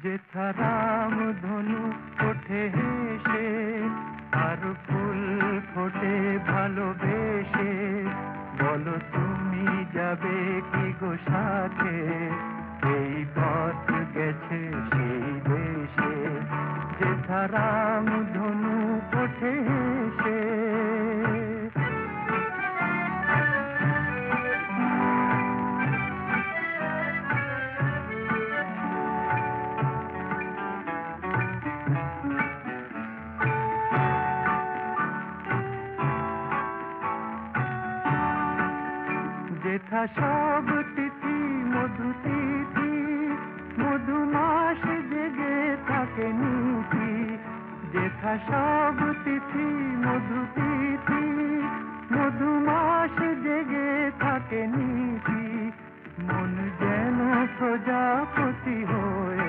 যেথা রাম ধনু ওঠে হেসে, আর ফুল ফোটে ভালোবেসে, বলো তুমি যাবে কি গো সাথে, এই পথ গেছে সেই দেশে, যেথা রাম ধনু ওঠে হেসে। যেথা সব তিথি মধু তিথি, মধুমাস জেগে থাকে নিতি, যেথা সব তিথি মধু তিথি, মধুমাস জেগে থাকে নিতি, মন যেন প্রজাপতি হয়ে